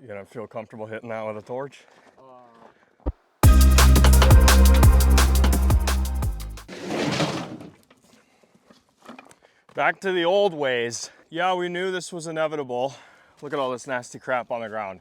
You gonna feel comfortable hitting that with a torch? Back to the old ways. Yeah, we knew this was inevitable. Look at all this nasty crap on the ground.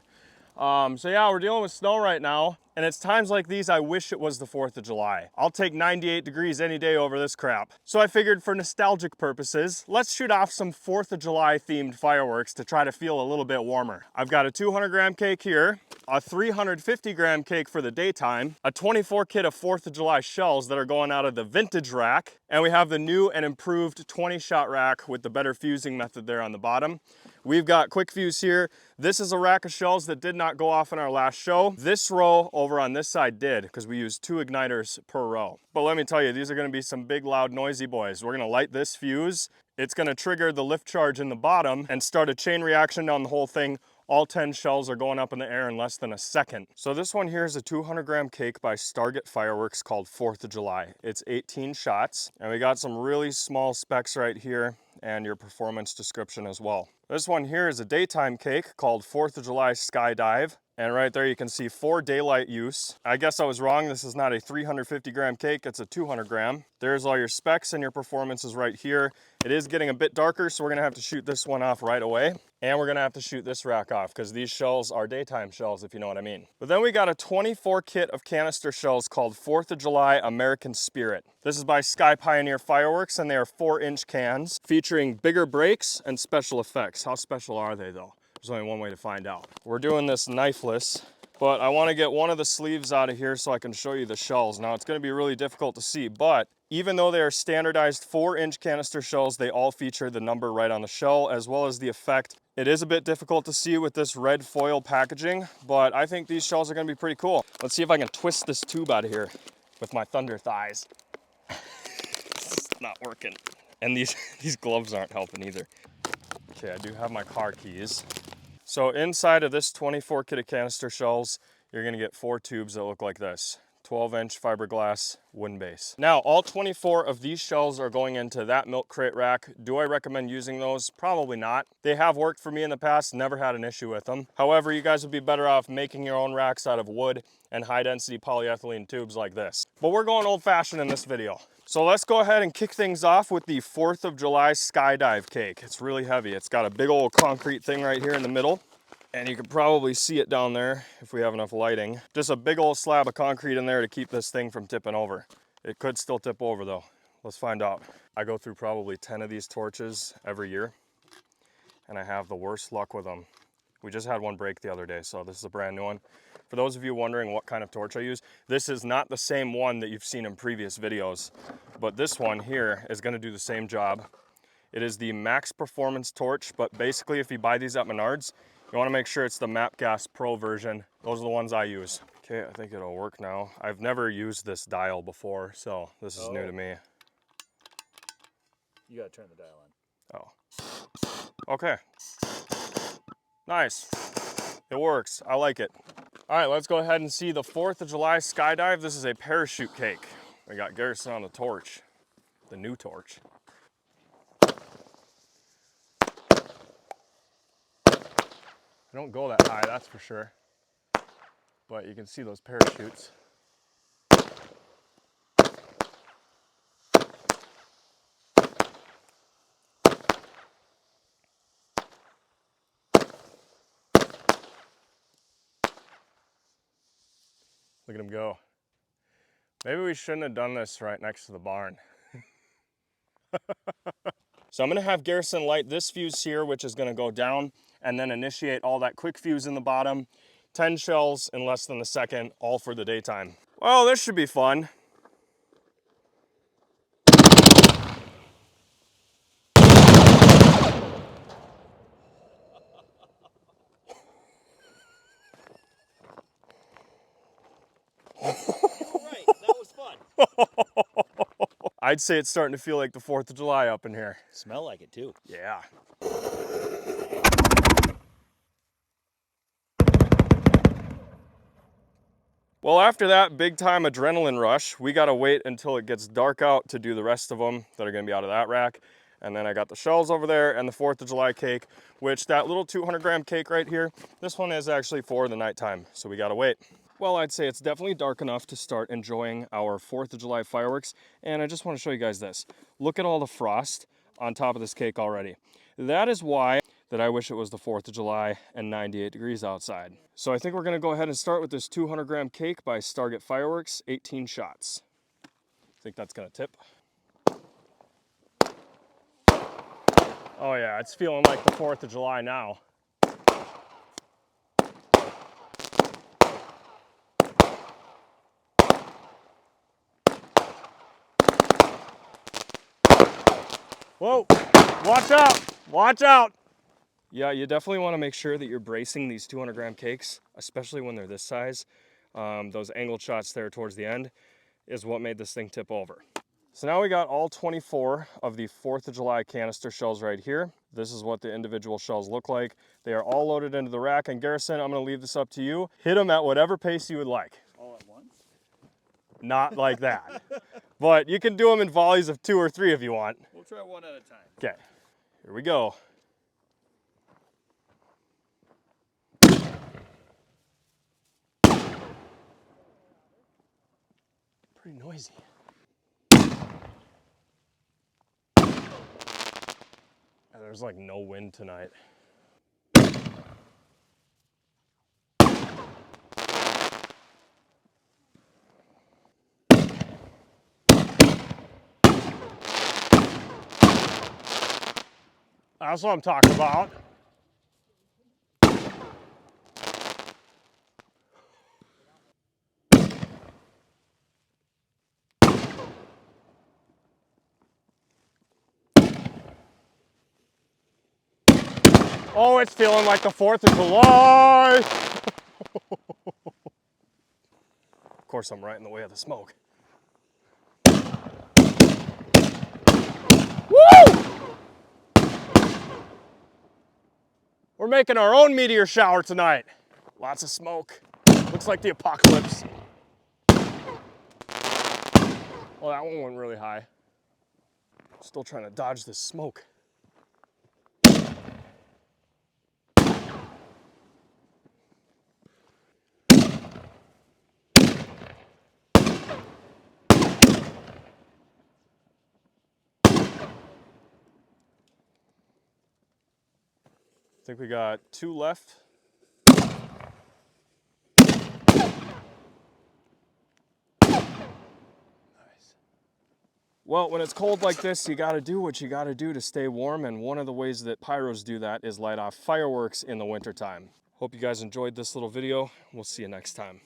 So yeah, we're dealing with snow right now, and it's times like these I wish it was the 4th of July. I'll take 98 degrees any day over this crap. So I figured for nostalgic purposes, let's shoot off some 4th of July themed fireworks to try to feel a little bit warmer. I've got a 200-gram cake here, a 350-gram cake for the daytime, a 24 kit of 4th of July shells that are going out of the vintage rack, and we have the new and improved 20-shot rack with the better fusing method there on the bottom. We've got quick fuse here. This is a rack of shells that did not go off in our last show. This row over on this side did, because we used 2 igniters per row. But let me tell you, these are gonna be some big, loud, noisy boys. We're gonna light this fuse. It's gonna trigger the lift charge in the bottom and start a chain reaction down the whole thing. All 10 shells are going up in the air in less than a second. So this one here is a 200-gram cake by Stargate Fireworks called 4th of July. It's 18 shots, and we got some really small specs right here and your performance description as well. This one here is a daytime cake called 4th of July Skydive. And right there you can see 4 daylight use. I guess I was wrong, this is not a 350-gram cake, it's a 200-gram. There's all your specs and your performances right here. It is getting a bit darker, so we're gonna have to shoot this one off right away. And we're gonna have to shoot this rack off, because these shells are daytime shells, if you know what I mean. But then we got a 24 kit of canister shells called 4th of July American Spirit. This is by Sky Pioneer Fireworks, and they are 4-inch cans, featuring bigger breaks and special effects. How special are they though? There's only one way to find out. We're doing this knifeless, but I want to get one of the sleeves out of here so I can show you the shells. Now it's going to be really difficult to see, but even though they are standardized 4-inch canister shells, they all feature the number right on the shell, as well as the effect. It is a bit difficult to see with this red foil packaging, but I think these shells are going to be pretty cool. Let's see if I can twist this tube out of here with my thunder thighs. It's not working. And these gloves aren't helping either. Okay, I do have my car keys. So inside of this 24 kit of canister shells, you're gonna get 4 tubes that look like this. 12-inch fiberglass wooden base. Now, all 24 of these shells are going into that milk crate rack. Do I recommend using those? Probably not. They have worked for me in the past, never had an issue with them. However, you guys would be better off making your own racks out of wood and high-density polyethylene tubes like this. But we're going old-fashioned in this video. So let's go ahead and kick things off with the 4th of July Skydive cake. It's really heavy. It's got a big old concrete thing right here in the middle. And you can probably see it down there if we have enough lighting. Just a big old slab of concrete in there to keep this thing from tipping over. It could still tip over though. Let's find out. I go through probably 10 of these torches every year, and I have the worst luck with them. We just had one break the other day, so this is a brand new one. For those of you wondering what kind of torch I use, this is not the same one that you've seen in previous videos, but this one here is gonna do the same job. It is the Max Performance torch, but basically if you buy these at Menards, you want to make sure it's the Map Gas Pro version. Those are the ones I use. Okay, I think it'll work now. I've never used this dial before, so this is new to me. You gotta turn the dial on. Oh. Okay. Nice. It works. I like it. All right, let's go ahead and see the 4th of July Skydive. This is a parachute cake. We got Garrison on the torch, the new torch. I don't go that high, that's for sure. But you can see those parachutes. Look at him go. Maybe we shouldn't have done this right next to the barn. So I'm gonna have Garrison light this fuse here, which is gonna go down, and then initiate all that quick fuse in the bottom. 10 shells in less than a second, all for the daytime. Well, this should be fun. Right, that was fun. I'd say it's starting to feel like the 4th of July up in here. Smell like it too. Yeah. Well, after that big time adrenaline rush, we gotta wait until it gets dark out to do the rest of them that are gonna be out of that rack. And then I got the shells over there and the 4th of July cake, which that little 200-gram cake right here, this one is actually for the nighttime, so we gotta wait. Well, I'd say it's definitely dark enough to start enjoying our 4th of July fireworks, and I just want to show you guys this. Look at all the frost on top of this cake already. That is why that I wish it was the 4th of July and 98 degrees outside. So I think we're going to go ahead and start with this 200-gram cake by Stargate Fireworks, 18 shots. I think that's going to tip. Oh yeah, it's feeling like the 4th of July now. Whoa, watch out, watch out. Yeah, you definitely want to make sure that you're bracing these 200-gram cakes, especially when they're this size. Those angled shots there towards the end is what made this thing tip over. So now we got all 24 of the 4th of July canister shells right here. This is what the individual shells look like. They are all loaded into the rack, and Garrison, I'm going to leave this up to you. Hit them at whatever pace you would like. All at once? Not like that. But you can do them in volleys of 2 or 3 if you want. We'll try one at a time. Okay, here we go. Pretty noisy. There's like no wind tonight. That's what I'm talking about. Oh, it's feeling like the 4th of July. Of course, I'm right in the way of the smoke. Woo! We're making our own meteor shower tonight. Lots of smoke. Looks like the apocalypse. Well, that one went really high. Still trying to dodge this smoke. I think we got 2 left. Well, when it's cold like this, you gotta do what you gotta do to stay warm, and one of the ways that pyros do that is light off fireworks in the wintertime. Hope you guys enjoyed this little video. We'll see you next time.